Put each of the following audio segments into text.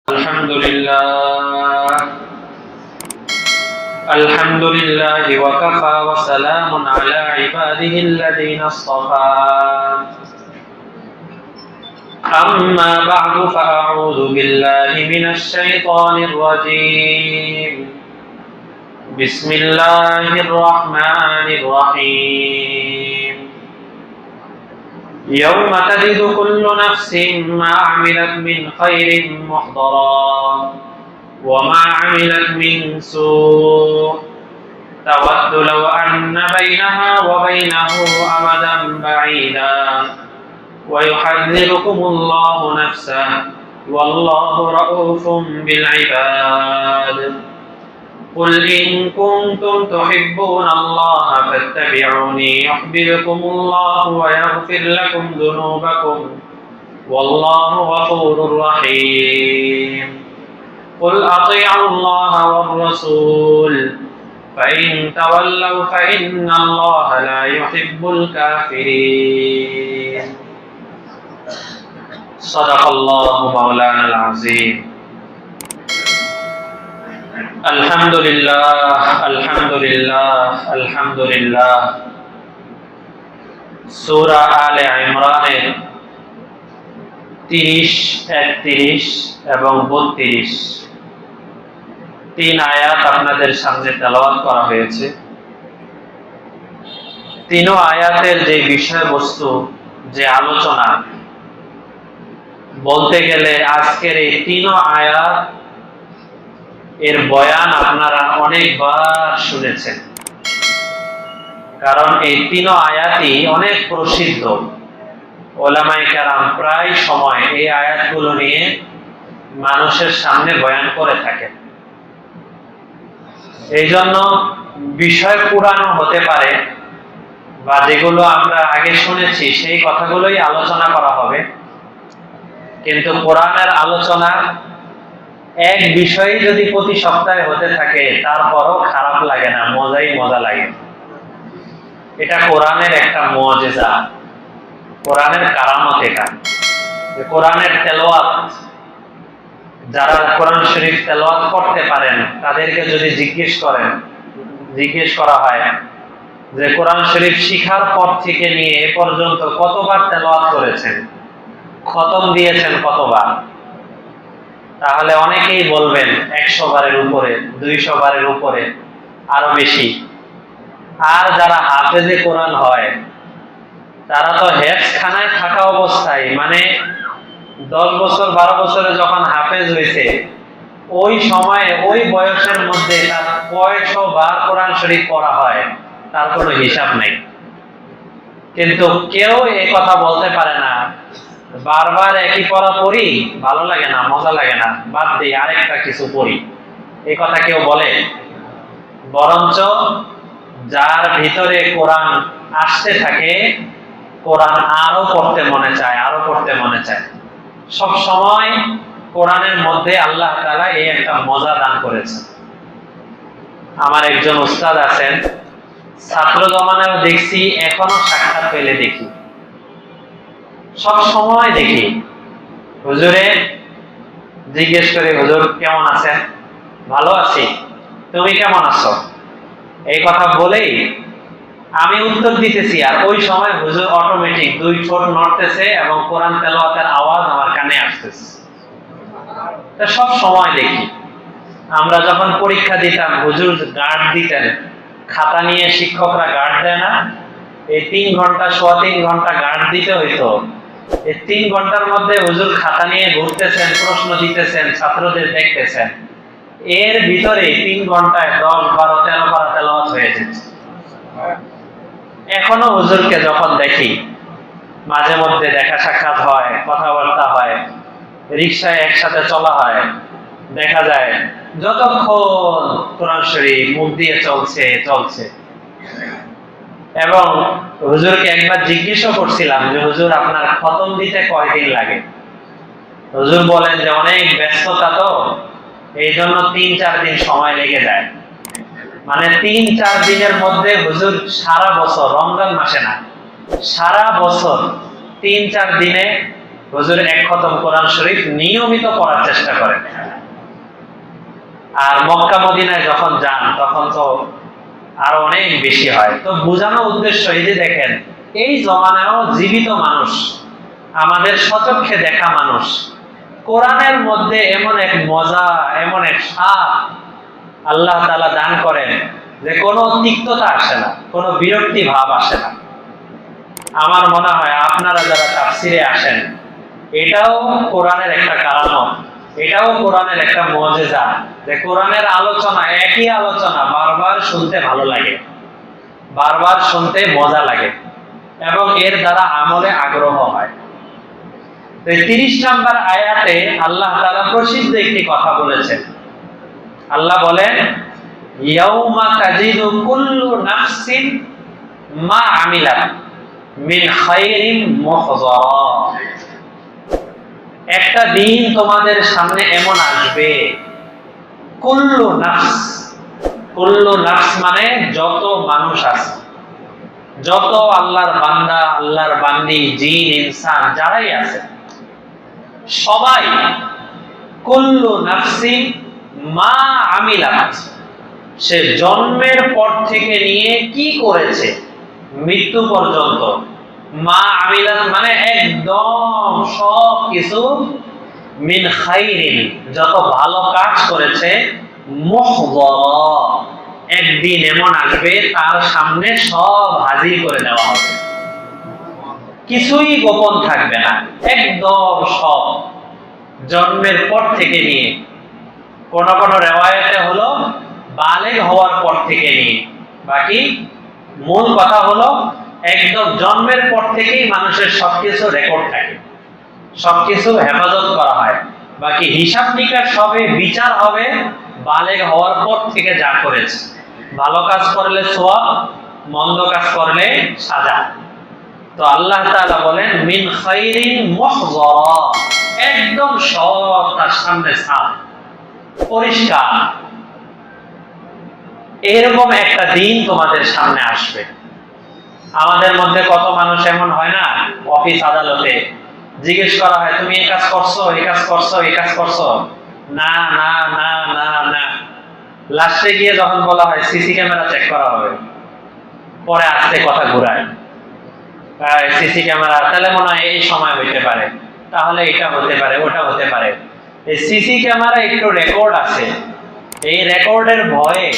আলহামদুলিল্লাহ ওয়াকাফা ওয়া সালামুন আলা ইবাদিহিল্লাযীনা ইসতাফা আম্মা বা'দু ফাআউযু বিল্লাহি মিনাশ শাইতানির রাজীম বিসমিল্লাহির রাহমানির রহিম ইয়াওমা তাজিদু কুল্লু নাফসিন মা আমিলাত মিন খায়রিন মুহদারা وما عملت من سوء تود لو أن بينها وبينه أمدا بعيدا ويحذركم الله نفسه والله رؤوف بالعباد قل إن كنتم تحبون الله فاتبعوني يحببكم الله ويغفر لكم ذنوبكم والله غفور رحيم قل أطيعوا الله والرسول فإن تولوا فإن الله لا يحب الكافرين صدق الله مولانا العظيم الحمد لله الحمد لله الحمد لله সূরা আলে ইমরানের 30, 31 এবং 32 তিন আয়াত আপনাদের সামনে তেলাওয়াত করা হয়েছে। তিন আয়াতের যে বিষয়বস্তু, যে আলোচনা, বলতে গেলে আজকের এই তিন আয়াত এর বয়ান আপনারা অনেকবার শুনেছেন, কারণ এই তিন আয়াতই অনেক প্রসিদ্ধ। ওলামায়ে কেরাম প্রায় সময় এই আয়াতগুলো নিয়ে মানুষের সামনে বয়ান করে থাকেন। এই জন্য বিষয় পুরানো হতে পারে, বা যেগুলো আমরা আগে শুনেছি সেই কথাগুলোই আলোচনা করা হবে, কিন্তু কোরআনের আলোচনা এক বিষয়ে যদি প্রতি সপ্তাহে হতে থাকে তারপরও খারাপ লাগে না, মজা লাগে। এটা কোরআনের একটা মুআজিজা, কোরআনের কারামত। এটা কোরআনের তেলাওয়াত, যারা কোরআন শরীফ তেলাওয়াত করতে পারেন তাদেরকে যদি জিজ্ঞেস করা হয় যে কোরআন শরীফ শিখার পর থেকে নিয়ে এ পর্যন্ত কতবার তেলাওয়াত করেছেন, খতম দিয়েছেন কতবার, তাহলে অনেকেই বলবেন 100 বারের উপরে, 200 বারের উপরে, আরো বেশি। আর যারা হাফেজে কোরআন হয় তারা তো হেফজখানায় থাকা অবস্থায়, মানে 10 বছর 12 বছরে যখন হাফেজ হয়েছে, ওই সময়ে ওই বয়সের মধ্যে তার কয়শো বার কোরআন শরীফ পড়া হয় তার কোনো হিসাব নেই। কিন্তু কেউ এই কথা বলতে পারে না, বারবার একই পড়া পড়ি, ভালো লাগে না, মজা লাগে না, বাদ দিই, আরেকটা কিছু পড়ি, এই কথা কেউ বলে? বরঞ্চ যার ভিতরে কোরআন আসতে থাকে, কোরআন আরো পড়তে মনে চায়, আরো পড়তে মনে চায়। সব সময় কোরআনের মধ্যে আল্লাহ তাআলা এই একটা মজা দান করেছে। আমার একজন উস্তাদ আছেন, ছাত্র জমানায় দেখছি, এখনো সাক্ষাৎ পেলে দেখি, সব সময় দেখি, হুজুরে জিজ্ঞেস করে, হুজুর কেমন আছেন? ভালো আছি, তুমি কেমন আছো? এই কথা বলেই আমি উত্তর দিতেছি, আর ওই সময় হুজুর অটোমেটিক 2 ঠোঁট নড়তেছে এবং কোরআন তেলাওয়াতের আওয়াজ আমার কানে আসতেছে। সব সময় দেখি। আমরা যখন পরীক্ষা দিতাম, হুজুর গার্ড দিতেন, খাতা নিয়ে শিক্ষকরা গার্ড দেয় না, এই 3 ঘন্টা, 3.25 ঘন্টা গার্ড দিতে হইতো। এই 3 ঘন্টার মধ্যে হুজুর খাতা নিয়ে ঘুরতেছেন, প্রশ্ন দিতেছেন, ছাত্রদের দেখতেছেন, এর ভিতরে 3 ঘন্টায় 10, 12, 13 পারা তেলাওয়াত হয়ে যাচ্ছে। এখনো হুজুরকে যখন দেখি, মাঝে মধ্যে দেখা সাক্ষাৎ হয়, কথাবার্তা হয়, রিকশায় একসাথে চলা হয়, দেখা যায় যতক্ষণ কোরআন শরীফ মুখ দিয়ে চলছে। এবং হুজুরকে একবার জিজ্ঞেসও করছিলাম যে হুজুর আপনার খতম দিতে কয়দিন লাগে? হুজুর বলেন যে অনেক ব্যস্ততা, তো এই জন্য 3-4 দিন সময় লেগে যায়। মানে 3-4 দিনের মধ্যে হুজুর সারা বছর, রমজান মাসে না, সারা বছর 3-4 দিনে হুজুর এক খতম কোরআন শরীফ নিয়মিত পড়ার চেষ্টা করেন। আর মক্কা মদিনায় যখন যান তখন তো আরো অনেক বেশি হয়। তো বোঝানোর উদ্দেশ্য এই যে দেখেন, এই জমানায়ও জীবিত মানুষ, আমাদের সচক্ষে দেখা মানুষ, কোরআনের মধ্যে এমন এক মজা, এমন এক স্বাদ আল্লাহ তাআলা দান করেন যে কোনো তিক্ততা আসে না, কোনো বিরক্তি ভাব আসে না। আমার মনে হয় আপনারা যারা তাফসিরে আসেন, এটাও কোরআনের একটা কারামত, এটাও কোরআনের একটা মুজিজা যে কোরআনের আলোচনা, একই আলোচনা বারবার শুনতে ভালো লাগে, বারবার শুনতে মজা লাগে এবং এর দ্বারা আমলে আগ্রহ হয়। 30 নম্বর আয়াতে আল্লাহ তাআলা প্রসিদ্ধ একটি কথা বলেছেন। আল্লাহ বলেন, ইয়াউমা তাজিদু কুল্লু নাফসিন মা আমিলাত মিন খায়রিন মুহযারা। একটা দিন তোমাদের সামনে এমন আসবে, কুল্লু নাফস, কুল্লু নাফস মানে যত মানুষ আছে, যত আল্লাহর বান্দা, আল্লাহর বান্দি, জিন ইনসান যারাই আছে, সবাই কুল্লু নাফসিন মা আমিলাত, সে জন্মের পর থেকে নিয়ে কি করেছে মৃত্যু পর্যন্ত, মা আমিলাত মানে একদম সব কিছু, মিন খাইরিন যত ভালো কাজ করেছে, মুহযারা একদিন এমন আসবে তার সামনে সব হাজির করে দেওয়া হবে, কিছুই গোপন থাকবে না, একদম সব জন্মের পর থেকে নিয়ে, কোন কোন রিওয়ায়াতে হলো বালেগ হওয়ার পর থেকে নিয়ে, বাকি মূল কথা হলো একদম জন্মের পর থেকেই মানুষের সবকিছু রেকর্ড থাকে, সবকিছু হেফাজত করা হয়, বাকি হিসাব নিকাশ হবে, বিচার হবে বালেগ হওয়ার পর থেকে যা করেছে, ভালো কাজ করলে সওয়াব, মন্দ কাজ করলে সাজা। তো আল্লাহ তাআলা বলেন মিন খাইরিন মুহযারা, একদম সব তার সামনে সাফ পরিষ্কার। এরকম একটা দিন তোমাদের সামনে আসবে। আমাদের মধ্যে কত মানুষ এমন হয় না, অফিস আদালতে জিজ্ঞেস করা হয় তুমি এই কাজ করছো, এই কাজ করছো, এই কাজ করছো, না না না না না, লাস্টে গিয়ে যখন বলা হয় সিসি ক্যামেরা চেক করা হবে, পরে আস্তে কথা ঘুরায়, সিসি ক্যামেরা তাহলে মনে হয় এই সময় হইতে পারে, তাহলে এটা হতে পারে, ওটা হতে পারে। এই সিসি ক্যামেরা একটু রেকর্ড আছে, এই রেকর্ডের ভয়ে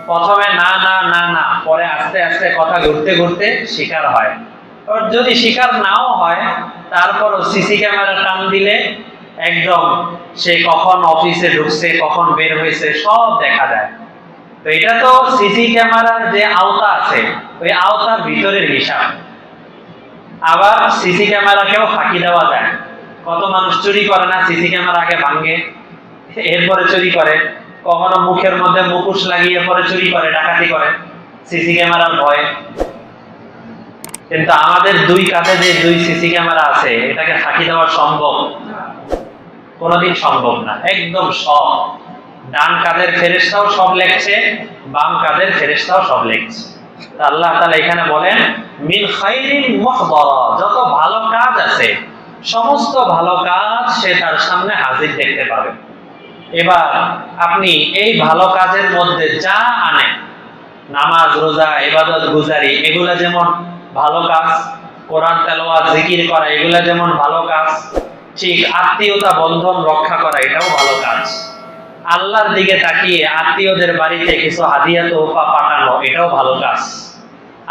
প্রথমে না না না না, পরে আস্তে আস্তে কথা ঘুরতে ঘুরতে শিকার হয়। যদি শিকার নাও হয় তারপরও সিসি ক্যামেরা টান দিলে একদম সে কখন অফিসে ঢুকছে, কখন বের হয়েছে সব দেখা যায়। তো এটা তো সিসি ক্যামেরার যে আওতা আছে, ওই আওতার ভিতরের হিসাব। আবার সিসি ক্যামেরাকেও ফাঁকি দেওয়া যায়। কত মানুষ চুরি করে না, সিসি ক্যামেরা আগে ভাঙে এরপরে চুরি করে, কখনো মুখের মধ্যে মুখোশ লাগিয়ে পরে চুরি করে, ডাকাতি করে সিসি ক্যামেরার ভয়ে। কিন্তু আমাদের দুই কাঁধে যে দুই সিসি ক্যামেরা আছে, এটাকে ফাঁকি দেওয়া সম্ভব? কোনোদিন সম্ভব না। একদম সব, ডান কাঁধের ফেরেশতাও সব লেখছে, বাম কাঁধের ফেরেশতাও সব লেখছে। আল্লাহ তাআলা এখানে বলেন মিন খাইরিন মুহযারা, যত ভালো কাজ আছে সমস্ত ভালো কাজ সে তার সামনে হাজির দেখতে পাবে। এবার আপনি এই ভালো কাজের মধ্যে যা আনেন, নামাজ, রোজা, ইবাদত গুজারি, এগুলা যেমন ভালো কাজ, কোরআন তেলাওয়াত, জিকির করা, এগুলা যেমন ভালো কাজ, ঠিক আত্মীয়তা বন্ধন রক্ষা করা এটাও ভালো কাজ। আল্লাহর দিকে তাকিয়ে আত্মীয়দের বাড়িতে কিছু হাদিয়া তোহফা পাঠানো এটাও ভালো কাজ।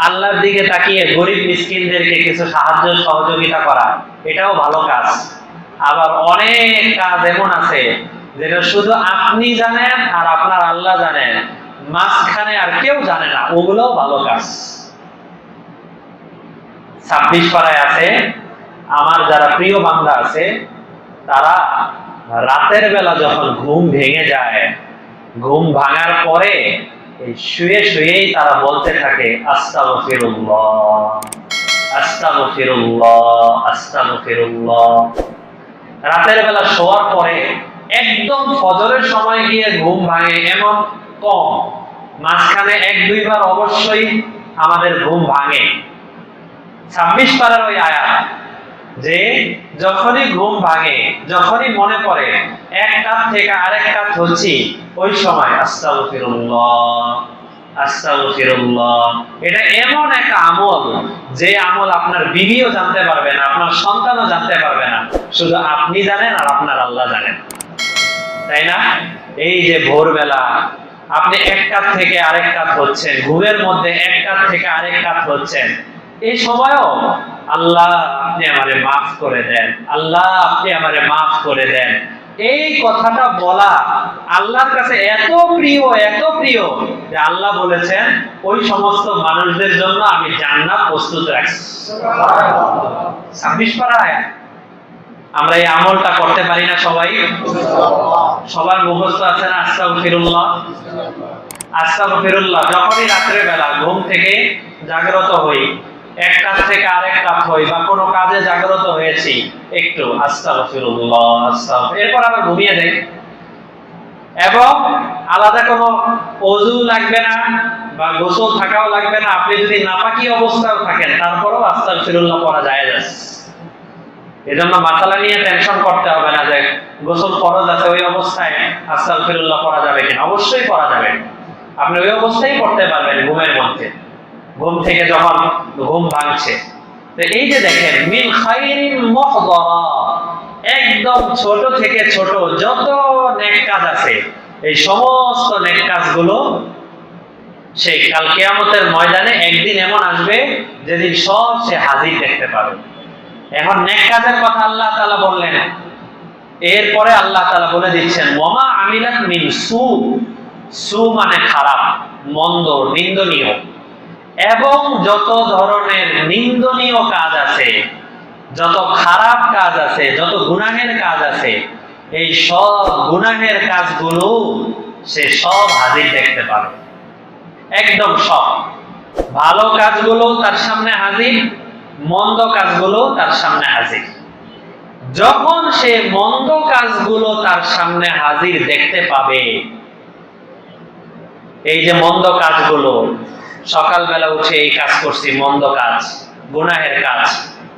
আল্লাহর দিকে তাকিয়ে গরিব মিসকিনদেরকে কিছু সাহায্য সহযোগিতা করা এটাও ভালো কাজ। আবার অনেক কাজ এমন আছে যেটা শুধু আপনি জানেন আর আপনার আল্লাহ জানেন, মাঝখানে আর কেউ জানে না, ওগুলোও ভালো কাজ। 26 পারায় আছে, আমার যারা প্রিয় বান্দা আছে তারা রাতের বেলা যখন ঘুম ভেঙে যায়, ঘুম ভাঙার পরে এই শুয়ে শুয়েই তারা বলতে থাকে আস্তাগফিরুল্লাহ আস্তাগফিরুল্লাহ আস্তাগফিরুল্লাহ। রাতের বেলা শোয়ার পরে একদম ফজরের সময় গিয়ে ঘুম ভাঙে এমন কম, মাঝখানে 1-2 বার অবশ্যই আমাদের ঘুম ভাঙে। 26 পারার ওই আয়াত, যে যখনই ঘুম ভাঙে, যখনই মনে পড়ে এক কাত থেকে আরেক কাত হচ্ছি, ওই সময় আস্তাগফিরুল্লাহ আস্তাগফিরুল্লাহ। এটা এমন একটা আমল, যে আমল আপনার বিবিও জানতে পারবে না, আপনার সন্তানও জানতে পারবে না, শুধু আপনি জানেন আর আপনার আল্লাহ জানেন, তাই না? এই যে ভোরবেলা আপনি এক কাত থেকে আরেক কাত হচ্ছেন, ঘুমের মধ্যে এক কাত থেকে আরেক কাত হচ্ছেন, এই সময়ও আল্লাহ আপনি আমারে মাফ করে দেন, আল্লাহ আপনি আমারে মাফ করে দেন, এই কথাটা বলা আল্লাহর কাছে এত প্রিয়, এত প্রিয় যে আল্লাহ বলেছেন ওই সমস্ত মানুষদের জন্য আমি জান্নাত প্রস্তুত রাখছি। 26 পারা আয়াত। আমরা এই আমলটা করতে পারি না সবাই? সবার মুখস্থ আছে না আস্তাগফিরুল্লাহ আস্তাগফিরুল্লাহ? যখনই রাত্রে বেলা ঘুম থেকে জাগ্রত হই, এক কাজ থেকে আরেক কাজ হই, বা কোনো কাজে জাগ্রত হয়েছি, একটু আস্তাগফিরুল্লাহ আস্তাগফির, এরপর আবার ঘুমিয়ে যাই। এবং আলাদা কোনো ওযু লাগবে না বা গোসল থাকাও লাগবে না, আপনি যদি নাপাকি অবস্থায় থাকেন তারপরেও আস্তাগফিরুল্লাহ পড়া যায়। এজন্য মাসালা নিয়ে টেনশন করতে হবে না যে গোসল ফরজ আছে, ওই অবস্থায় আস্তাগফিরুল্লাহ পড়া যাবে কিনা। অবশ্যই পড়া যাবে, আপনি ওই অবস্থায় পড়তে পারবেন ঘুমের মধ্যে, ঘুম থেকে যখন ঘুম ভাঙছে। তো এই যে দেখেন মিন খাইরিন মুহদারা, একদম ছোট থেকে ছোট যত নেক কাজ আছে, এই সমস্ত নেক কাজগুলো সেই কাল কিয়ামতের ময়দানে একদিন এমন আসবে যেদিন সব সে হাজির দেখতে পাবে। এখন নেক কাজের কথা আল্লাহ তাআলা বললেন, এরপরে আল্লাহ তাআলা বলে দিচ্ছেন ওয়ামা আমিলাত মিন সু, সু মানে খারাপ, মন্দ, নিন্দনীয়, এবং যত ধরনের নিন্দনীয় কাজ আছে, যত খারাপ কাজ আছে, যত গুনাহের কাজ আছে, এই সব গুনাহের কাজগুলো সে সব হাজির দেখতে পাবে, একদম সব। ভালো কাজগুলো তার সামনে হাজির, মন্দ কাজগুলো তার সামনে হাজির। যখন সে মন্দ কাজগুলো তার সামনে হাজির দেখতে পাবে, এই যে মন্দ কাজগুলো, সকালবেলা উঠে এই কাজ করছি, মন্দ কাজ, গুনাহের কাজ,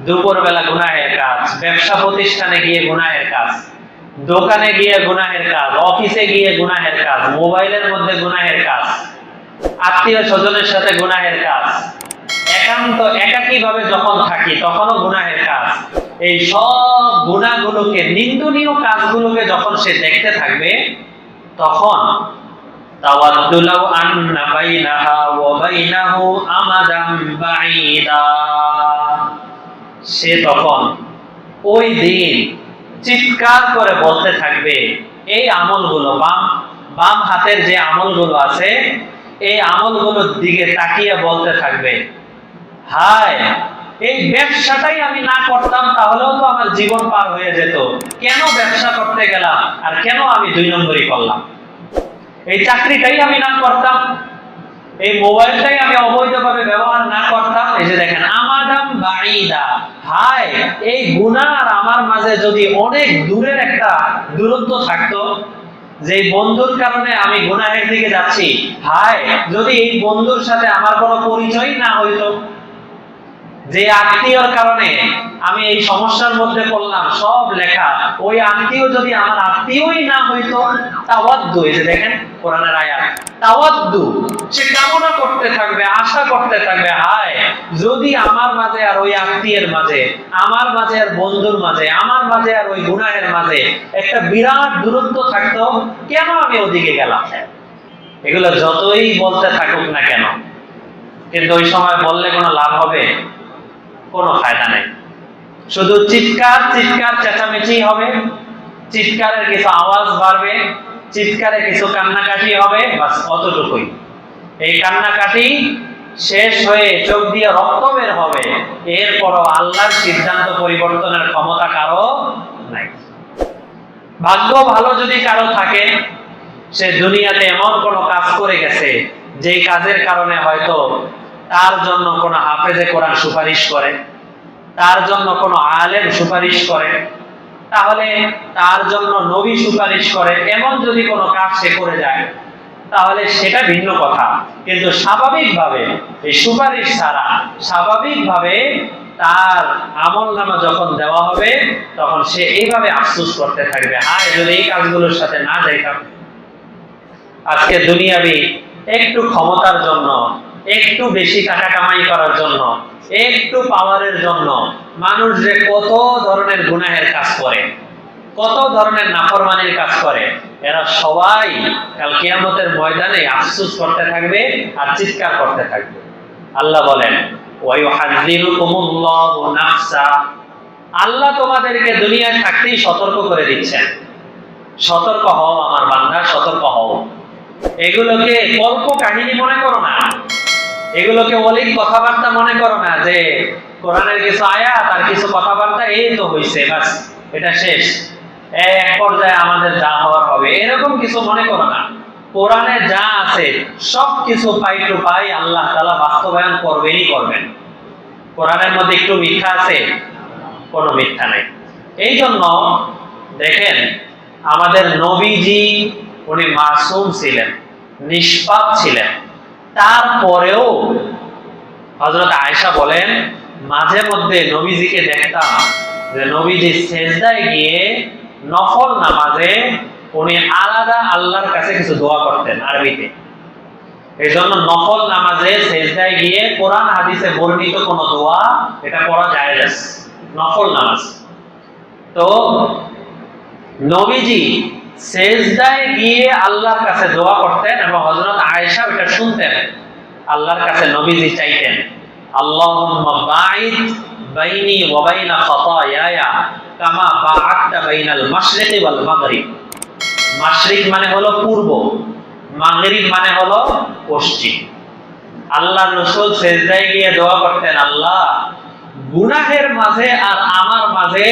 দুপুরবেলা গুনাহের কাজ, ব্যবসা প্রতিষ্ঠানে গিয়ে গুনাহের কাজ, দোকানে গিয়ে গুনাহের কাজ, অফিসে গিয়ে গুনাহের কাজ, মোবাইলের মধ্যে গুনাহের কাজ, আত্মীয় স্বজনের সাথে গুনাহের কাজ, একান্ত একাকী ভাবে যখন থাকি তখনও গুনাহের কাজ। এই সব গুনাহগুলোকে, নিন্দনীয় কাজগুলোকে যখন সে দেখতে থাকবে, তখন তাওয়াদ্দু লাউ আন্না বাইনাহা ওয়া বাইনাহু আমাদাম বাঈদা, সে তখন ওই দিন চিৎকার করে বলতে থাকবে, এই আমলগুলো, বাম হাতের যে আমলগুলো আছে, এই আমলগুলোর দিকে তাকিয়ে বলতে থাকবে, হায় এই ব্যবসাটাই আমি না করতাম তাহলেও তো আমার জীবন পার হয়ে যেত, কেন ব্যবসা করতে গেলাম, আর কেন আমি 2 নম্বরই করলাম, এই চাকরিটাই আমি না করতাম, এই মোবাইলটাই আমি অবৈধভাবে ব্যবহার না করতাম। এই যে দেখেন আমাদাম বাঈদা, হায় এই গুনাহ আর আমার মাঝে যদি অনেক দূরের একটা দূরত্ব থাকতো, যে বন্ধুর কারণে আমি গুনাহের দিকে যাচ্ছি, হায় যদি এই বন্ধুর সাথে আমার কোনো পরিচয় না হইতো, যে আত্মীয়র কারণে আমি এই সমস্যার মধ্যে পড়লাম, সব লেখা, ওই আত্মীয় যদি আমার আত্মীয়ই না হইতো, তাওয়াদ্দু, এই যে দেখেন কোরআনের আয়াত, তাওয়াদ্দু, সে কামনা করতে থাকবে, আশা করতে থাকবে, হায় যদি আমার মাঝে আর ওই আত্মীয়ের মাঝে, আমার মাঝে আর বন্ধুর মাঝে, আমার মাঝে আর ওই গুনাহের মাঝে একটা বিরাট দূরত্ব থাকতো, কেন আমি ওদিকে গেলাম। এগুলো যতই বলতে থাকুক না কেন, কিন্তু ওই সময় বললে কোনো লাভ হবে? কোনো ফায়দা নেই, শুধু চিৎকার চিৎকার চেঁচামেচি হবে, চিৎকারের কিছু আওয়াজ বাড়বে, চিৎকারে কিছু কান্নাকাটি হবে, বাস অতটুকুই। এই কান্নাকাটি শেষ হয়ে চোখ দিয়ে রক্ত বের হবে, এরপরও আল্লাহর সিদ্ধান্ত পরিবর্তনের ক্ষমতা কারো নাই। ভাগ্য ভালো যদি কারো থাকে, সে দুনিয়াতে এমন কোনো কাজ করে গেছে যেই কাজের কারণে হয়তো তার জন্য কোনো হাফেজে কোরআন সুপারিশ করে, তার জন্য কোনো আলেম সুপারিশ করে, তাহলে তার জন্য নবী সুপারিশ করে, এমন যদি কোনো কাজ সে করে যায় তাহলে সেটা ভিন্ন কথা। কিন্তু স্বাভাবিকভাবে এই সুপারিশ ছাড়া স্বাভাবিকভাবে তার আমল নামা যখন দেওয়া হবে তখন সে এইভাবে আফসোস করতে থাকবে, হায় যদি এই কাজগুলোর সাথে না যাইতাম। আজকে দুনিয়াবি একটু ক্ষমতার জন্য, একটু বেশি টাকা কামাই করার জন্য, একটু পাওয়ারের জন্য মানুষ যে কত ধরনের গুনাহের কাজ করে, কত ধরনের নাফরমানির কাজ করে, এরা সবাই কাল কিয়ামতের ময়দানে আফসোস করতে থাকবে আর চিৎকার করতে থাকবে। আল্লাহ বলেন, ওয়ায়ুহাযযিরুকুমুল্লাহু নাফসা, আল্লাহ তোমাদেরকে দুনিয়ায় থাকতেই সতর্ক করে দিচ্ছেন, সতর্ক হও আমার বান্দা, সতর্ক হও। এগুলোকে কল্প কাহিনী মনে করো না, এগুলোকে অলিক কথাবার্তা মনে করো না যে কোরআনের কিছু আয়াত আর কিছু কথাবার্তা এই তো হইছে, বাস এটা শেষ, এক পর্যায়ে আমাদের যা হওয়ার হবে, এরকম কিছু মনে করো না। কোরআনে যা আছে সব কিছু পাই টু পাই আল্লাহ তাআলা বাস্তবায়ন করবেনই করবেন। কোরআনের মধ্যে একটু মিথ্যা আছে? কোনো মিথ্যা নেই। এই জন্য দেখেন আমাদের নবীজি উনি মাসুম ছিলেন, নিষ্পাপ ছিলেন, তারপরেও হযরত আয়েশা বলেন মাঝে মধ্যে নবীজিকে দেখতাম যে নবীজি সেজদায় গিয়ে নফল নামাজে উনি আলাদা আল্লাহর কাছে কিছু দোয়া করতেন আরবিতে। এই জন্য নফল নামাজে সেজদায় গিয়ে কোরআন হাদিসে বর্ণিত কোন দোয়া এটা পড়া জায়েজ আছে, নফল নামাজ। তো নবীজি সেজদায় গিয়ে আল্লাহর কাছে দোয়া করতেন এবং হযরত আয়েশা এটা শুনতেন, আল্লাহর কাছে নবীজি চাইতেন, আল্লাহুম্মা বাঈদ বাইনি ওয়া বাইনা খাতায়ায়া কামা বা'আদতা বাইনাল মাশরিকি ওয়াল মাগরিব। মাশরিক মানে হলো পূর্ব, মাগরিব মানে হলো পশ্চিম। আল্লাহর রাসূল সেজদায় গিয়ে দোয়া করতেন, আল্লাহ গুনাহের মাঝে আর আমার মাঝে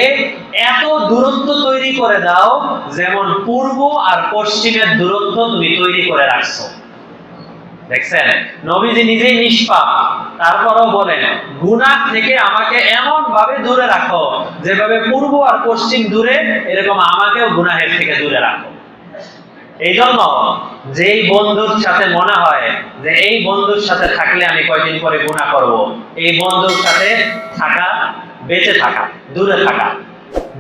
এত দূরত্ব তৈরি করে দাও যেমন পূর্ব আর পশ্চিমের দূরত্ব তুমি তৈরি করে রাখছো। দেখছেন নবীজি নিজেই নিষ্পাপ, তারপরও বলেন গুনাহ থেকে আমাকে এমন ভাবে দূরে রাখো যেভাবে পূর্ব আর পশ্চিম দূরে, এরকম আমাকেও গুনাহের থেকে দূরে রাখো। এই জন্য যেই বন্ধুর সাথে মনে হয় যে এই বন্ধুর সাথে থাকলে আমি কয়দিন পরে গুনাহ করব, এই বন্ধুর সাথে থাকা, বেঁচে থাকা, দূরে থাকা।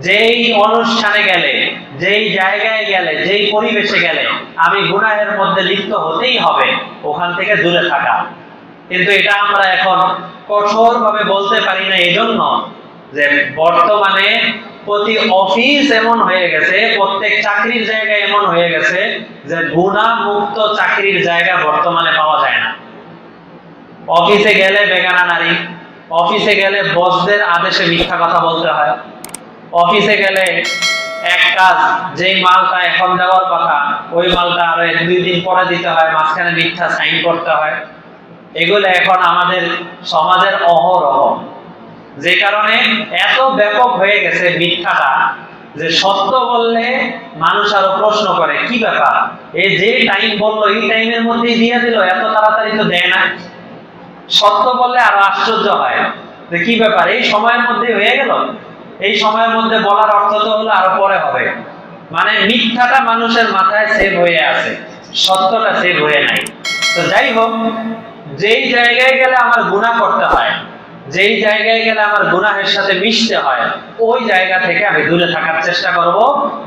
যেই অনুষ্ঠানে গেলে, যেই জায়গায় গেলে, যেই পরিবেশে গেলে আমি গুনাহের মধ্যে লিপ্ত হতেই হবে, ওখান থেকে দূরে থাকা। কিন্তু এটা আমরা এখন কঠোরভাবে বলতে পারি না, এই জন্য যে বর্তমানে প্রতি অফিস এমন হয়ে গেছে, প্রত্যেক চাকরির জায়গায় এমন হয়ে গেছে যে গুনাহ মুক্ত চাকরির জায়গা বর্তমানে পাওয়া যায় না। অফিসে গেলে বেগানা নারী, অফিসে গেলে বসদের আদেশে মিথ্যা কথা বলতে হয়, অফিসে গেলে এক কাজ যেই মালটা এখন দেওয়ার কথা ওই মালটা আরো 1-2 দিন পরে দিতে হয়, মাঝখানে মিথ্যা সাইন করতে হয়। এগুলো এখন আমাদের সমাজের অহরহ, যে কারণে এত ব্যাপক হয়ে গেছে মিথ্যাটা যে সত্য বললে মানুষ আরো প্রশ্ন করে কি ব্যাপার, এই যে টাইম বললো এই টাইমের মধ্যেই দিয়ে দিল, এত তাড়াতাড়ি তো দেয় না। সত্য বললে আরো আশ্চর্য হয় যে কি ব্যাপার, এই সময়ের মধ্যে হয়ে গেল। এই সময়ের মধ্যে বলার অর্থ তো হলো আরো পরে হবে, মানে মিথ্যাটা মানুষের মাথায় সেভ হয়ে আছে, সত্যটা সেভ হয়ে নাই। তো যাই হোক, যেই জায়গায় গেলে আমার গুনাহ করতে হয়, যেই জায়গায় গেলে আমার গুনাহের সাথে মিশতে হয়, ওই জায়গা থেকে আমি দূরে থাকার চেষ্টা করব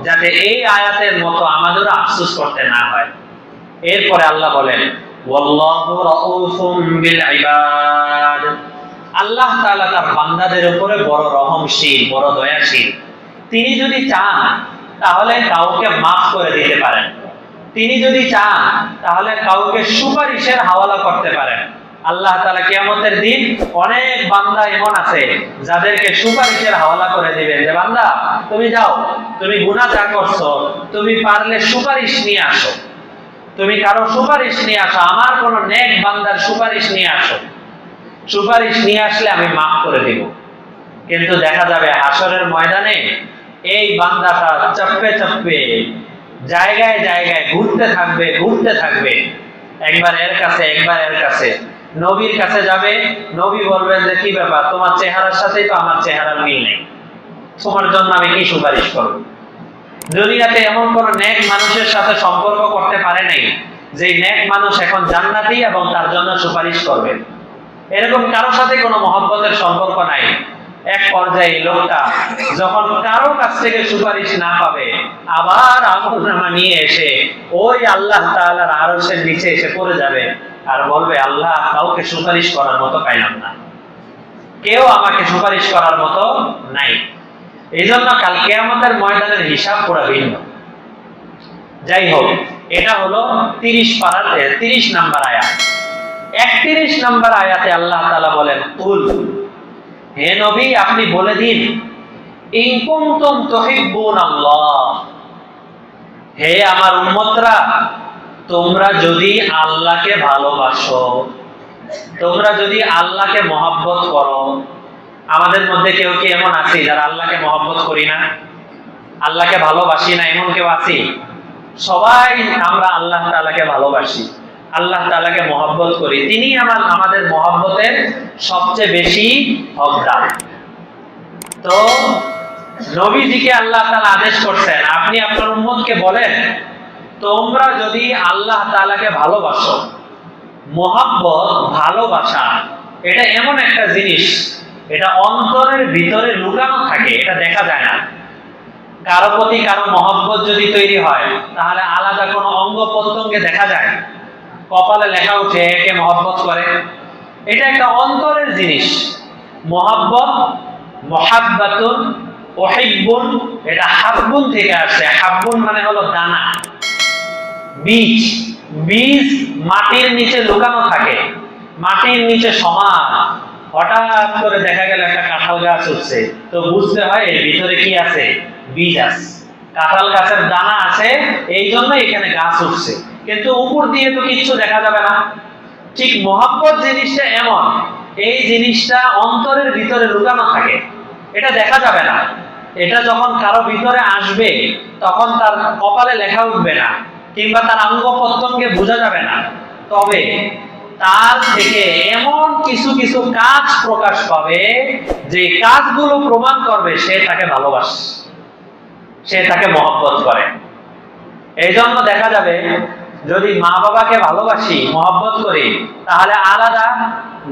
যাতে এই আয়াতের মতো আমাদের আফসোস করতে না হয়। এরপরে আল্লাহ বলেন, ওয়াল্লাহু রাউফুম বিল ইবাদ, আল্লাহ তাআলা তার বান্দাদের উপরে বড় রহমশীল, বড় দয়াশীল। তিনি যদি চান তাহলে কাউকে মাফ করে দিতে পারেন, তিনি যদি চান তাহলে কাউকে সুপারিশের হাওয়ালা করতে পারেন। আল্লাহ তাআলা কিয়ামতের দিন অনেক বান্দা এমন আছে যাদেরকে সুপারিশের হাওয়ালা করে দিবেন যে বান্দা তুমি যাও, তুমি গুনাহ যা করছো তুমি পারলে সুপারিশ নিয়ে আসো, তুমি কারো সুপারিশ নিয়ে আসো, আমার কোন নেক বান্দার সুপারিশ নিয়ে আসো, সুপারিশ নিয়ে আসলে আমি মাফ করে দিব। কিন্তু দেখা যাবে হাসরের ময়দানে এই বান্দাটা চাপে চাপে জায়গায় জায়গায় ঘুরতে থাকবে, ঘুরতে থাকবে, একবার এর কাছে একবার এর কাছে। নবীর কাছে যাবে, নবী বলবেন যে কি ব্যাপার, তোমার চেহারার সাথেই তো আমার চেহারার মিল নেই, তোমার জন্য আমি কি সুপারিশ করব? দুনিয়াতে এমন কোন নেক মানুষের সাথে সম্পর্ক করতে পারে নাই যে নেক মানুষ এখন জান্নাতি এবং তার জন্য সুপারিশ করবে। এরকম কারোর সাথে কোনো মহব্বতের সম্পর্ক নাই। এক পর্যায়ে লোকটা যখন কারো কাছ থেকে সুপারিশ না পাবে, আবার আমলনামা নিয়ে এসে ওই আল্লাহ তাআলার আরশের নিচে এসে পড়ে যাবে আর বলবে, আল্লাহ, কাউকে সুপারিশ করার মতো পাইলাম না, কেউ আমাকে সুপারিশ করার মতো নাই। এই জন্য কাল কিয়ামতের ময়দানের হিসাব পুরো ভিন্ন। যাই হোক, এটা হলো 30 পারার 30 নাম্বার আয়াত। 31 নাম্বার আয়াতে আল্লাহ তাআলা বলেন, কুল, হে নবী, আপনি বলে দিন, ইন কুনতুম তুহিব্বুনাল্লাহ, হে আমার উম্মতরা, তোমরা যদি আল্লাহকে ভালোবাসো, তোমরা যদি আল্লাহকে মহব্বত করো। আমাদের মধ্যে কেউ কি এমন আছে যারা আল্লাহকে মহব্বত করি না, আল্লাহকে ভালোবাসি না, এমন কেউ আছি? সবাই আমরা আল্লাহ তাআলাকে ভালোবাসি, আল্লাহ তাআলাকে মহব্বত করি। তিনি আমাদের মহব্বতের সবচেয়ে বেশি হকদার। তো নবীজিকে আল্লাহ তাআলা আদেশ করছেন, আপনি আপনার উম্মতকে বলেন, তোমরা যদি আল্লাহ তাআলাকে ভালোবাসো। মহব্বত, ভালোবাসা, এটা এমন একটা জিনিস, এটা অন্তরের ভিতরে লুকানো থাকে, এটা দেখা যায় না। কারো প্রতি কারো মহব্বত যদি তৈরি হয়, তাহলে আলাদা কোনো অঙ্গ প্রত্যঙ্গে দেখা যায়, কপালে লেখা উঠে একে মহব্বত করে। এটা একটা অন্তরের জিনিস। মহব্বত, মুহাব্বাতুন, উহিব্বুন, এটা হাব্বুন থেকে আসছে। হাব্বুন মানে হলো দানা, বীজ। বীজ মাটির নিচে লুকানো থাকে, মাটির নিচে সমান। হঠাৎ করে দেখা গেল একটা কাঁঠাল গাছ উঠছে, তো বুঝতে হয় এর ভিতরে কি আছে? বীজ আছে, কাঁঠাল গাছের দানা আছে, এই জন্য এখানে গাছ উঠছে, কিন্তু উপর দিয়ে তো কিচ্ছু দেখা যাবে না। ঠিক মহব্বত জিনিসটা এমন, এই জিনিসটা অন্তরের ভিতরে লুকানো থাকে, এটা দেখা যাবে না। এটা যখন কারো ভিতরে আসবে, তখন তার কপালে লেখা উঠবে না, কিংবা তার অঙ্গ প্রত্যঙ্গে বোঝা যাবে না। তবে তার থেকে এমন কিছু কিছু কাজ প্রকাশ পাবে, যে কাজগুলো প্রমাণ করবে সে তাকে ভালোবাসে, সে তাকে মহব্বত করে। এই জন্য দেখা যাবে, যদি মা বাবাকে ভালোবাসি, মহব্বত করি, তাহলে আলাদা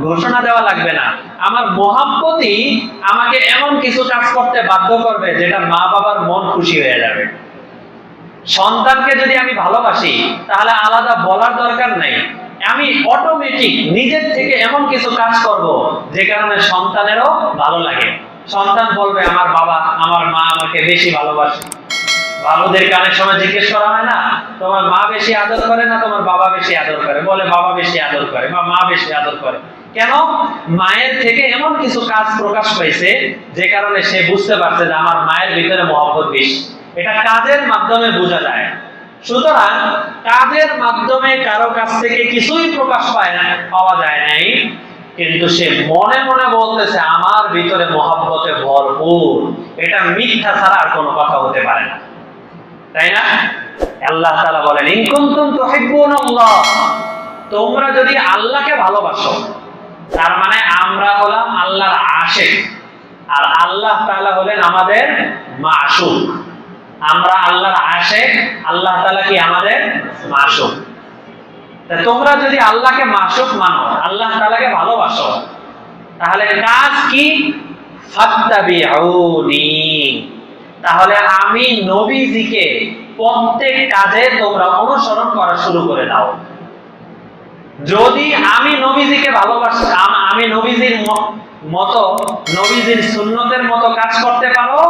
ঘোষণা দেওয়া লাগবে না। আমার মহব্বতই আমাকে এমন কিছু কাজ করতে বাধ্য করবে, যেটা মা বাবার মন খুশি হয়ে যাবে। সন্তানকে যদি আমি ভালোবাসি, তাহলে আলাদা বলার দরকার নাই, আমি অটোমেটিক নিজের থেকে এমন কিছু কাজ করব, যে কারণে সন্তানেরও ভালো লাগে। সন্তান বলবে, আমার বাবা, আমার মা আমাকে বেশি ভালোবাসে। বাবুদেরকে অনেক সময় জিজ্ঞেস করা হয় না, তোমার মা বেশি আদর করে না তোমার বাবা বেশি আদর করে? বলে, বাবা বেশি আদর করে বা মা বেশি আদর করে। কেন? মায়ের থেকে এমন কিছু কাজ প্রকাশ পাইছে, যে কারণে সে বুঝতে পারছে যে আমার মায়ের ভিতরে মহব্বত বেশি। এটা কাজের মাধ্যমে বোঝা যায়। সুতরাং কাজের মাধ্যমে কারো কাছ থেকে কিছুই প্রকাশ পাওয়া যায় নাই, কিন্তু সে মনে মনে বলতেছে আমার ভিতরে মহব্বতে ভরপুর। এটা মিথ্যা ছাড়া আর কোনো কথা হতে পারে না, তাই না? আল্লাহ তাআলা বলেন, ইন কুনতুম তুহিব্বুনাল্লাহ, তোমরা যদি আল্লাহকে ভালোবাসো। তার মানে আমরা হলাম আল্লাহর আশিক, আর আল্লাহ তাআলা হলেন আমাদের মাশুক। আমরা আল্লাহর আশিক, আল্লাহ তাআলা কি আমাদের মাশুক। তা তোমরা যদি আল্লাহকে মাশুক মানো, আল্লাহ তাআলাকে ভালোবাসো, তাহলে কাজ কি? ফাত্তাবিউনি, তাহলে আমি নবীজিকে প্রত্যেক কাজে তোমরা অনুসরণ করা শুরু করে দাও। যদি আমি নবীজিকে ভালোবাসি, আমি নবীজির মতো, নবীজির সুন্নতের মতো কাজ করতে পারো,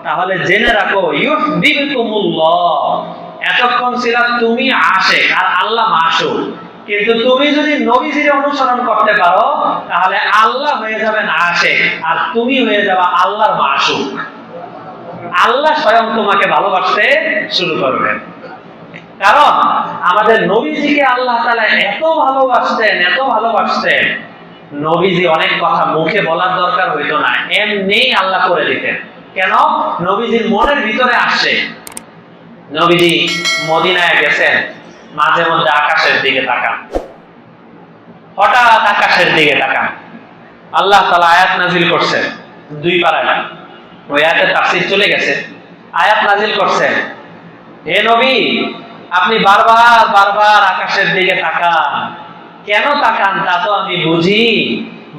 তাহলে জেনে রাখো, ইউহিব্বুকুমুল্লাহ, এতক্ষণ ছিল তুমি আশিক আর আল্লাহ মাশুক। কিন্তু তুমি যদি নবীজির অনুসরণ করতে পারো, তাহলে আল্লাহ হয়ে যাবেন আশিক, আর তুমি হয়ে যাবে আল্লাহর মাশুক। আল্লাহ স্বয়ং তোমাকে ভালোবাসতে শুরু করবেন। কারণ আমাদের নবীজিকে আল্লাহ তাআলা এত ভালোবাসতেন, এত ভালোবাসতেন, নবীজি অনেক কথা মুখে বলার দরকার হইতো না, এমনি আল্লাহ করে দিতেন। কেন? নবীজির মনের ভিতরে আসে। নবীজি মদিনায় গেছেন, মাঝে মধ্যে আকাশের দিকে তাকান, হঠাৎ আকাশের দিকে তাকান, আল্লাহ তাআলা আয়াত নাজিল করছেন 2 পারায়, ওই আয়াতের তাফসীর চলে গেছে। আয়াত নাজিল করছেন, হে নবী, আপনি বারবার বারবার আকাশের দিকে তাকান, কেন তাকান তা তো আমি বুঝি।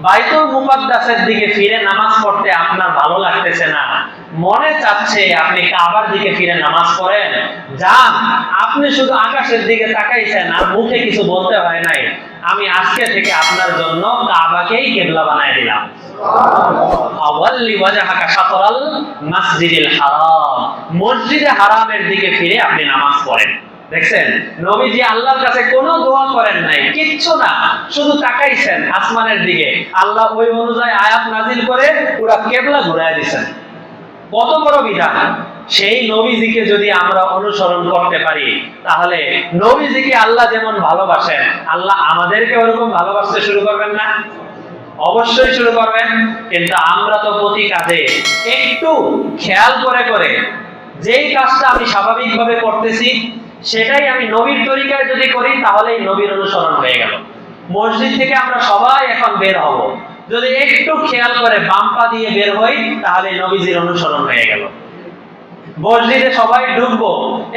বাইতুল মুকাদ্দাসের দিকে ফিরে নামাজ পড়তে আপনার ভালো লাগতেছে না, মনে চাচ্ছে আপনি কাবার দিকে ফিরে নামাজ পড়েন। যান, আপনি শুধু আকাশের দিকে তাকাইছেন আর মুখে কিছু বলতে হয় নাই। আমি আজকে থেকে আপনার জন্য কাবাকেই কিবলা বানায় দিলাম। আওয়াল্লি ওয়াজহাকা শাতরাল মাসজিদিল হারাম, মসজিদে হারামের দিকে ফিরে আপনি নামাজ পড়েন। দেখছেন, নবীজি আল্লাহর কাছে কোনো দোয়া করেন নাই, কিচ্ছু না, শুধু তাকাইছেন আসমানের দিকে। আল্লাহ ওই অনুযায়ী আয়াত নাজিল করে পুরা কিবলা ঘুরায় দিয়েছেন। কত বড় বিধান! সেই নবীজিকে যদি আমরা অনুসরণ করতে পারি, তাহলে নবীজিকে আল্লাহ যেমন ভালোবাসেন, আল্লাহ আমাদেরকে ওরকম ভালোবাসতে শুরু করবেন না? অবশ্যই শুরু করবেন। কিন্তু আমরা তো প্রতি কাজে একটু খেয়াল করে করে যেই কাজটা আমি স্বাভাবিকভাবে করতেছি সেটাই আমি নবীর তরিকায় যদি করি, তাহলেই নবীর অনুসরণ হয়ে গেল। মসজিদ থেকে আমরা সবাই এখন বের হব, যদি একটু খেয়াল করে বাম পা দিয়ে বের হই, তাহলে নবীজির অনুসরণ হয়ে গেল। মসজিদে সবাই ঢুকবো,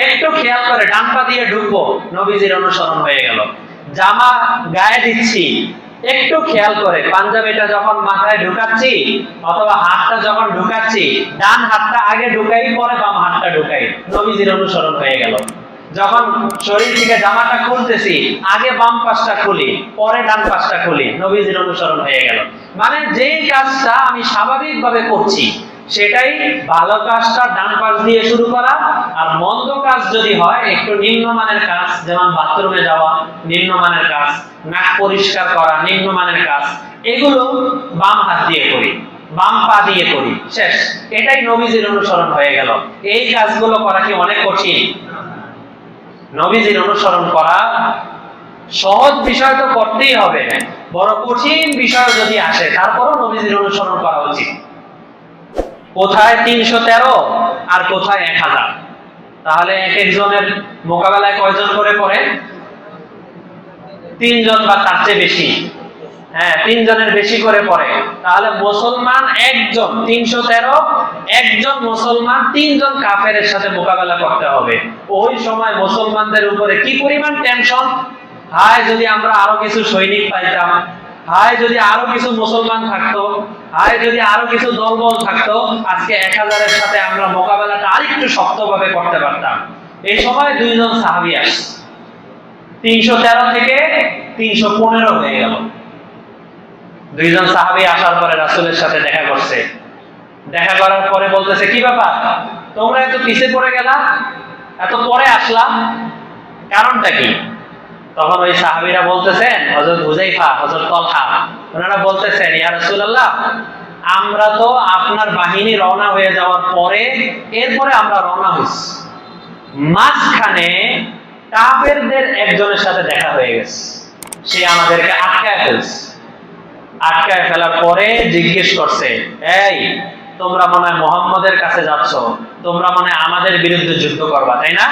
একটু খেয়াল করে ডান পা দিয়ে ঢুকবো, নবীজির অনুসরণ হয়ে গেল। জামা গায়ে দিচ্ছি, একটু খেয়াল করে পাঞ্জাবিটা যখন মাথায় ঢুকাচ্ছি অথবা হাতটা যখন ঢুকাচ্ছি, ডান হাতটা আগে ঢুকাই পরে বাম হাতটা ঢুকাই, নবীজির অনুসরণ হয়ে গেল। যখন শরীর থেকে জামাটা খুলতেছি, আগে বাম পাশটা খুলি পরে ডান পাশটা খুলি, নবীজির অনুসরণ হয়ে গেল। মানে যেই কাজটা আমি স্বাভাবিকভাবে করছি সেটাই ভালো কাজটা ডান পাশ দিয়ে শুরু করা, আর মন্দ কাজ যদি হয় একটু নিম্নমানের কাজ, যেমন বাথরুমে যাওয়া নিম্নমানের কাজ, নাক পরিষ্কার করা নিম্নমানের কাজ, এগুলো বাম হাত দিয়ে করি, বাম পা দিয়ে করি, শেষ। এটাই নবীজির অনুসরণ হয়ে গেল। এই কাজগুলো করা কি অনেক কঠিন? নবীজির অনুসরণ করা সহজ বিষয় তো করতেই হবে, বড় কঠিন বিষয় যদি আসে তারপরও নবীজির অনুসরণ করা উচিত। কোথায় 313 আর কোথায় 1000? তাহলে এক একজনের মোকাবেলায় কয়জন করে পড়ে? 3 জন বা তার চেয়ে বেশি। হ্যাঁ, 3 জনের বেশি করে পড়ে। তাহলে মুসলমান একজন, 313 একজন মুসলমান 3 জন কাফেরের সাথে মোকাবেলা করতে হবে। ওই সময় মুসলমানদের উপরে কি পরিমাণ টেনশন! হায় যদি আমরা আরো কিছু সৈনিক পাইতাম, হায় যদি আরো কিছু মুসলমান থাকতো, হায় যদি আরো কিছু দলবল থাকতো, আজকে 1000-এর সাথে আমরা মোকাবেলাটা আরেকটু শক্তভাবে করতে পারতাম। এই সময় 2 জন সাহাবী আসে, 313 থেকে 315 হয়ে গেল। 2 জন সাহাবী আসার পরে রাসূলের সাথে দেখা করছে। দেখা করার পরে বলতেছে, কি ব্যাপার, তোমরা এত পিছিয়ে পড়ে গেলা, এত পরে আসলা, কারণটা কি? তখন ওই সাহাবীরা বলতেছেন, হযরত হুযায়ফা, হযরত তালহা, ওনারা বলতেছেন, ইয়া রাসূলুল্লাহ, আমরা তো আপনার বাহিনী রওনা হয়ে যাওয়ার পরে এরপরে আমরা রওনা হইছি, মাঝখানে কাফেরদের একজনের সাথে দেখা হয়ে গেছে, সে আমাদেরকে আটকায় ফেলছে। আটকায় ফেলার পরে জিজ্ঞেস করছে, এই তোমরা মনে হয় মুহাম্মদের কাছে যাচ্ছ, তোমরা মনে হয় আমাদের বিরুদ্ধে যুদ্ধ করবা, তাই না?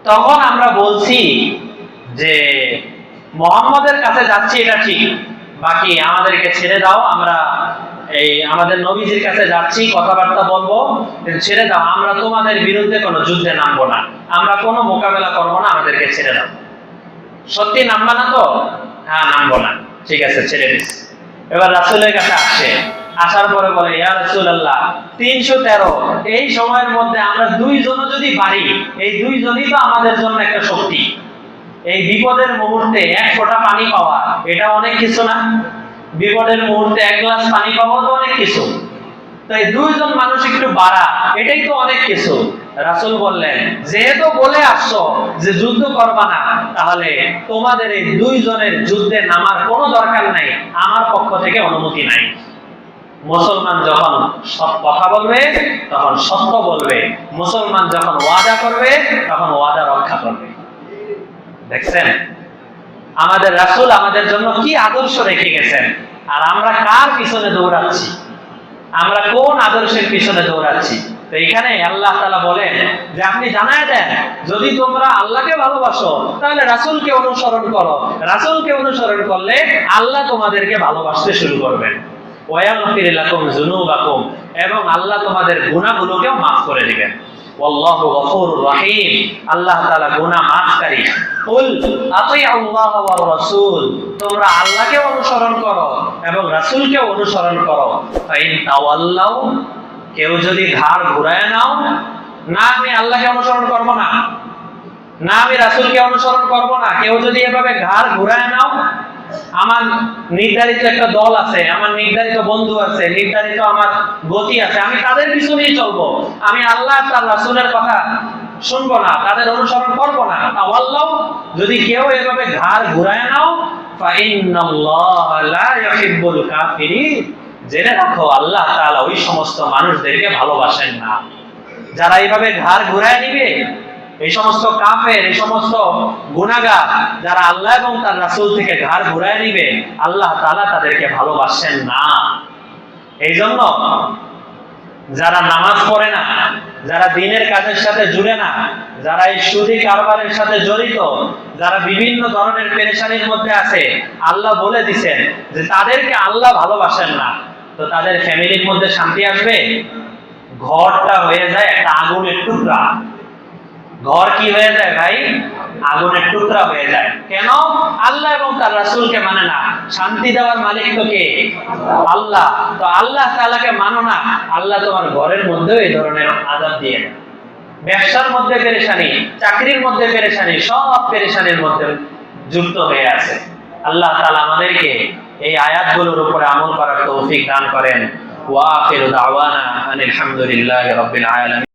তখন আমরা বলছি যে মুহাম্মদের কাছে যাচ্ছি এটা ঠিক, বাকি আমাদেরকে ছেড়ে দাও, আমরা এই আমাদের নবীজির কাছে যাচ্ছি, কথাবার্তা বলবো, ছেড়ে দাও, আমরা তোমাদের বিরুদ্ধে কোনো যুদ্ধে নামবো না, আমরা কোনো মোকাবেলা করবো না, আমাদেরকে ছেড়ে দাও। সত্যি নামবা না তো? হ্যাঁ, নামবো না। ঠিক আছে, ছেড়ে দিস। এবার রাসূলের কাছে আসে, আসার পরে বলে, ইয়া রাসূলুল্লাহ, 313 এই সময়ের মধ্যে আমরা 2 জনও যদি পারি, এই 2 জনই তো আমাদের জন্য একটা শক্তি। এই বিপদের মুহূর্তে 1 ফোঁটা পানি পাওয়া, এটা অনেক কিছু না? বিপদের মুহূর্তে 1 গ্লাস পানি পাওয়া তো অনেক কিছু। তাই 2 জন মানুষ একটু বাড়া, এটাই তো অনেক কিছু। রাসূল বললেন, যেহেতু বলে আসছো যে যুদ্ধ করবা না, তাহলে তোমাদের এই 2 জনের যুদ্ধে নামার কোনো দরকার নাই, আমার পক্ষ থেকে অনুমতি নাই। মুসলমান যখন সৎ কথা বলবে তখন সত্য বলবে, মুসলমান যখন ওয়াদা করবে তখন ওয়াদা রক্ষা করবে। দেখছেন আমাদের রাসূল আমাদের জন্য কি আদর্শ রেখে গেছেন, আর আমরা কার পিছনে দৌড়াচ্ছি, আমরা কোন আদর্শের পিছনে দৌড়াচ্ছি? তো এখানে আল্লাহ তাআলা বলেন যে আপনি জানায় দেন, যদি তোমরা আল্লাহকে ভালোবাসো তাহলে রাসূলকে অনুসরণ করো, রাসূলকে অনুসরণ করলে আল্লাহ তোমাদেরকে ভালোবাসতে শুরু করবেন। ওয়ায়াগফির লাকুম যুনুবাকুম, এবং আল্লাহ তোমাদের গুনাহগুলোকেও মাফ করে দিবেন। ওয়াল্লাহু গফুরুর রহিম, আল্লাহ তাআলা গুনাহ মাফকারী। কুল আতিউল্লাহ ওয়া রাসূল, তোমরা আল্লাহকে অনুসরণ করো এবং রাসূলকে অনুসরণ করো। ফাইন তাওয়াল্লাউ, কেউ যদি ঘাড় ঘুরায় নাও, না আমি আল্লাহকে অনুসরণ করব না, না আমি রাসূলকে অনুসরণ করব না, কেউ যদি এভাবে ঘাড় ঘুরায় নাও, আমার নির্ধারিত একটা দল আছে, আমার নির্ধারিত বন্ধু আছে, নির্ধারিত আমার গতি আছে, আমি তাদের পিছনেই চলবো, আমি আল্লাহ তার রাসূলের কথা শুনবো না, তাদের অনুসরণ করব না, তাওয়াল্লাউ, যদি কেউ এভাবে ঘাড় ঘুরায় নাও, ফা ইন্নাল্লাহা লা ইউহিব্বুল কাফিরিন, জেনে রাখো আল্লাহ তাআলা ওই সমস্ত মানুষদেরকে ভালোবাসেন না যারা এইভাবে ঘাড় ঘুরায় নিবে। এই সমস্ত কাফের, এই সমস্ত গুনাহগার যারা আল্লাহ এবং তার রাসূল থেকে ঘাড় ঘুরায় নিবে, আল্লাহ তাআলা তাদেরকে ভালোবাসেন না। এই জন্য যারা নামাজ পড়ে না, যারা দ্বীনের কাজের সাথে জুড়ে না, যারা এই সুদী কারবারের সাথে জড়িত, যারা বিভিন্ন ধরনের পেরেশানির মধ্যে আছে, আল্লাহ বলে দিবেন যে তাদেরকে আল্লাহ ভালোবাসেন না। তো তাদের ফ্যামিলির মধ্যে শান্তি আসবে? ঘরটা হয়ে যায় একটা আগুনের টুকরা। ঘর কি হয়ে যায় ভাই? আগুনের টুকরা হয়ে যায়। কেন? আল্লাহ এবং তার রাসূলকে মানে না। শান্তি দেওয়ার মালিক তো কে? আল্লাহ। তো আল্লাহ তাআলাকে মানো না, আল্লাহ তোমার ঘরের মধ্যেও এই ধরনের আযাব দিয়ে দেয়। ব্যবসার মধ্যে পেরেশানি, চাকরির মধ্যে পেরেশানি, সব পেরেশানির মধ্যে যুক্ত হয়ে আছে। আল্লাহ তাআলা আমাদেরকে এই আয়াতগুলোর উপরে আমল করার তৌফিক দান করেন। ওয়া আখিরু দাওয়ানা আনিল হামদুলিল্লাহি রাব্বিল আলামিন।